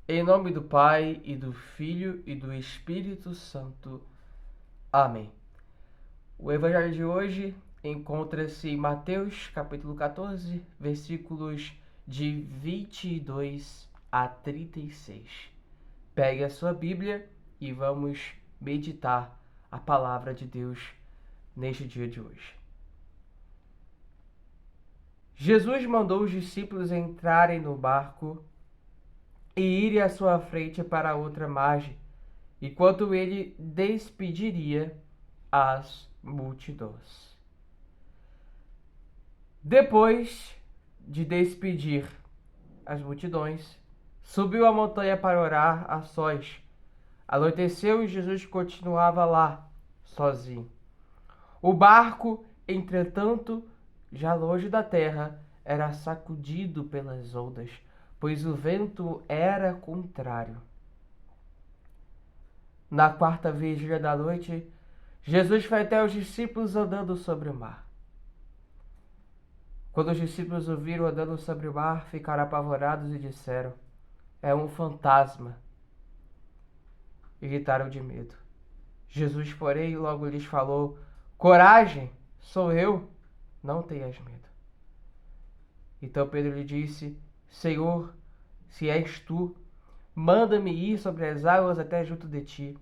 Em nome do Pai, e do Filho, e do Espírito Santo. Amém. O evangelho de hoje encontra-se em Mateus, capítulo 14, versículos de 22 a 36. Pegue a sua Bíblia e vamos meditar a palavra de Deus neste dia de hoje. Jesus mandou os discípulos entrarem no barco e irem à sua frente para a outra margem, enquanto ele despediria as multidões. Depois de despedir as multidões, subiu a montanha para orar a sós. Anoiteceu e Jesus continuava lá, sozinho. O barco, entretanto, já longe da terra, era sacudido pelas ondas, pois o vento era contrário. Na quarta vigília da noite, Jesus foi até os discípulos andando sobre o mar. Quando os discípulos o viram andando sobre o mar, ficaram apavorados e disseram: "É um fantasma!" E gritaram de medo. Jesus, porém, logo lhes falou: "Coragem, sou eu, não tenhas medo." Então Pedro lhe disse: "Senhor, se és tu, manda-me ir sobre as águas até junto de ti."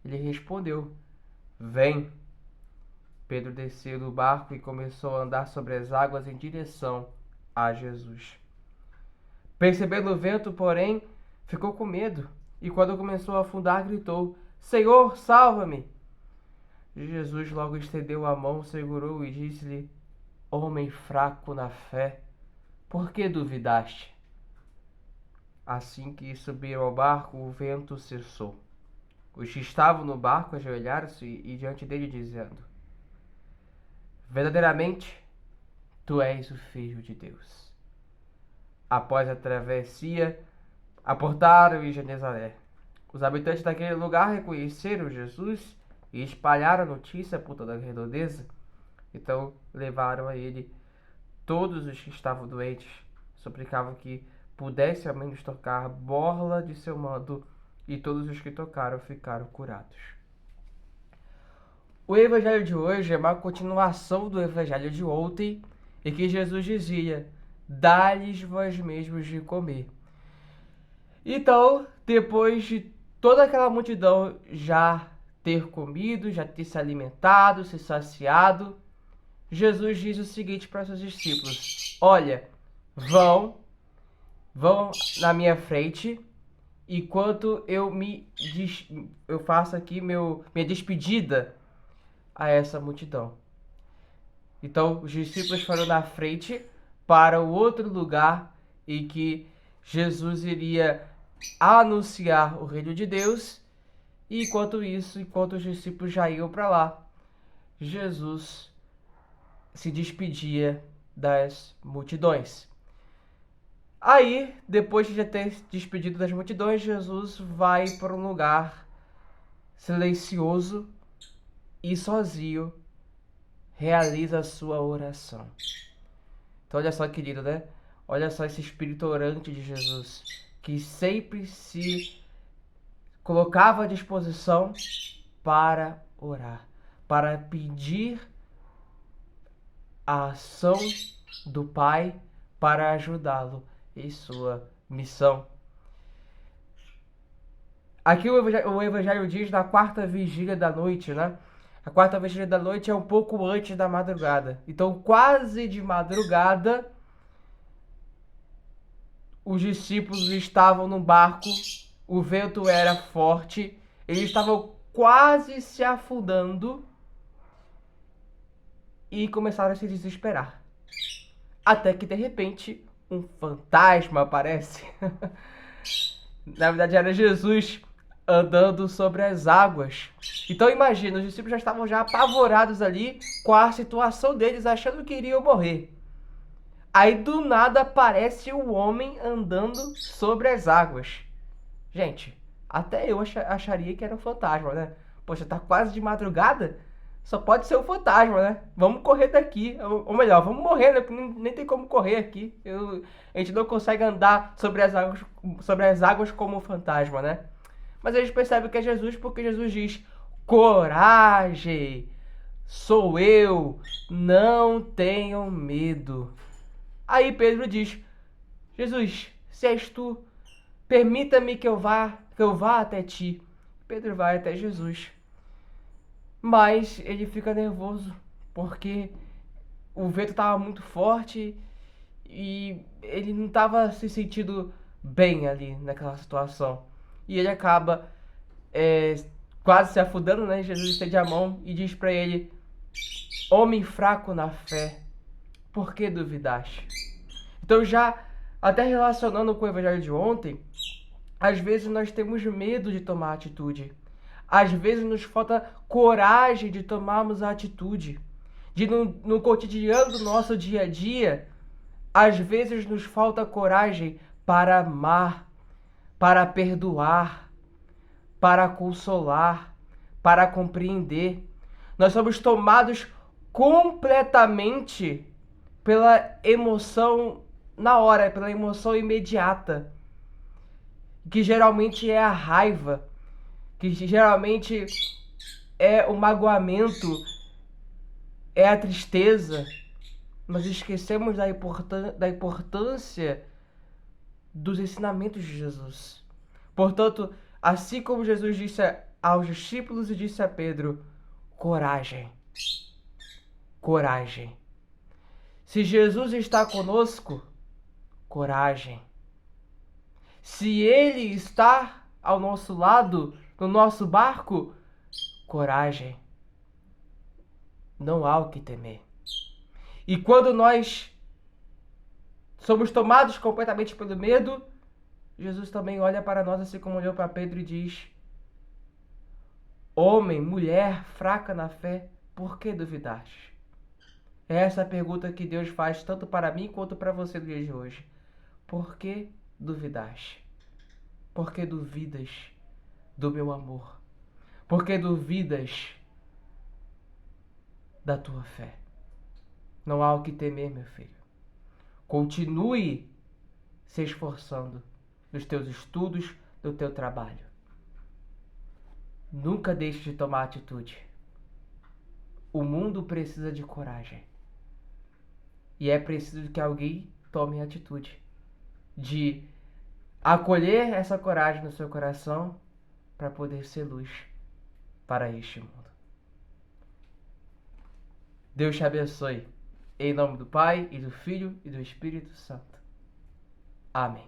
Ele respondeu: "Vem." Pedro desceu do barco e começou a andar sobre as águas em direção a Jesus. Percebendo o vento, porém, ficou com medo e, quando começou a afundar, gritou: "Senhor, salva-me!" Jesus logo estendeu a mão, segurou-o e disse-lhe: "Homem fraco na fé, por que duvidaste?" Assim que subiram ao barco, o vento cessou. Os que estavam no barco ajoelharam-se e diante dele, dizendo: "Verdadeiramente, tu és o Filho de Deus." Após a travessia, aportaram em Genezaré. Os habitantes daquele lugar reconheceram Jesus e espalharam a notícia por toda a redondeza. Então levaram a ele todos os que estavam doentes, suplicavam que pudesse ao menos tocar a borla de seu manto, e todos os que tocaram ficaram curados. O evangelho de hoje é uma continuação do evangelho de ontem, em que Jesus dizia: "Dá-lhes vós mesmos de comer." Então, depois de toda aquela multidão já ter comido, já ter se alimentado, se saciado, Jesus diz o seguinte para seus discípulos: "Olha, vão na minha frente, enquanto eu faço aqui minha despedida a essa multidão." Então, os discípulos foram na frente para o outro lugar em que Jesus iria anunciar o reino de Deus, e enquanto isso, enquanto os discípulos já iam para lá, Jesus se despedia das multidões. Aí, depois de já ter despedido das multidões, Jesus vai para um lugar silencioso e sozinho realiza a sua oração. Então olha só, querido, né? Olha só esse espírito orante de Jesus, que sempre se colocava à disposição para orar, para pedir a ação do Pai para ajudá-lo em sua missão. Aqui o evangelho diz da quarta vigília da noite, né? A quarta vigília da noite é um pouco antes da madrugada. Então, quase de madrugada, os discípulos estavam no barco, o vento era forte, eles estavam quase se afundando e começaram a se desesperar. Até que, de repente, um fantasma aparece. Na verdade, era Jesus andando sobre as águas. Então imagina, os discípulos já estavam já apavorados ali com a situação deles, achando que iriam morrer. Aí do nada aparece um homem andando sobre as águas. Gente, até eu acharia que era um fantasma, né? Poxa, tá quase de madrugada, só pode ser o fantasma, né? Vamos correr daqui. Ou melhor, vamos morrer, né? Porque nem tem como correr aqui. A gente não consegue andar sobre as águas como um fantasma, né? Mas a gente percebe que é Jesus porque Jesus diz: coragem, sou eu, não tenham medo. Aí Pedro diz: Jesus, se és tu, permita-me que eu vá até ti. Pedro vai até Jesus. Mas ele fica nervoso porque o vento estava muito forte e ele não estava se sentindo bem ali naquela situação. E ele acaba é, quase se afundando, né? Jesus estende a mão e diz para ele: homem fraco na fé, por que duvidaste? Então, já até relacionando com o evangelho de ontem, às vezes nós temos medo de tomar atitude. Às vezes nos falta coragem de tomarmos a atitude. De no cotidiano do nosso dia a dia, às vezes nos falta coragem para amar, para perdoar, para consolar, para compreender. Nós somos tomados completamente pela emoção na hora, pela emoção imediata, que geralmente é a raiva, que geralmente é o magoamento, é a tristeza. Nós esquecemos da importância dos ensinamentos de Jesus. Portanto, assim como Jesus disse aos discípulos e disse a Pedro: coragem, coragem. Se Jesus está conosco, coragem. Se Ele está ao nosso lado, no nosso barco, coragem. Não há o que temer. E quando nós somos tomados completamente pelo medo, Jesus também olha para nós, assim como olhou para Pedro, e diz: homem, mulher fraca na fé, por que duvidaste? É essa a pergunta que Deus faz tanto para mim quanto para você no dia de hoje. Por que duvidaste? Por que duvidas do meu amor? Por que duvidas da tua fé? Não há o que temer, meu filho. Continue se esforçando nos teus estudos, no teu trabalho. Nunca deixe de tomar atitude. O mundo precisa de coragem. E é preciso que alguém tome atitude de acolher essa coragem no seu coração para poder ser luz para este mundo. Deus te abençoe. Em nome do Pai, e do Filho, e do Espírito Santo. Amém.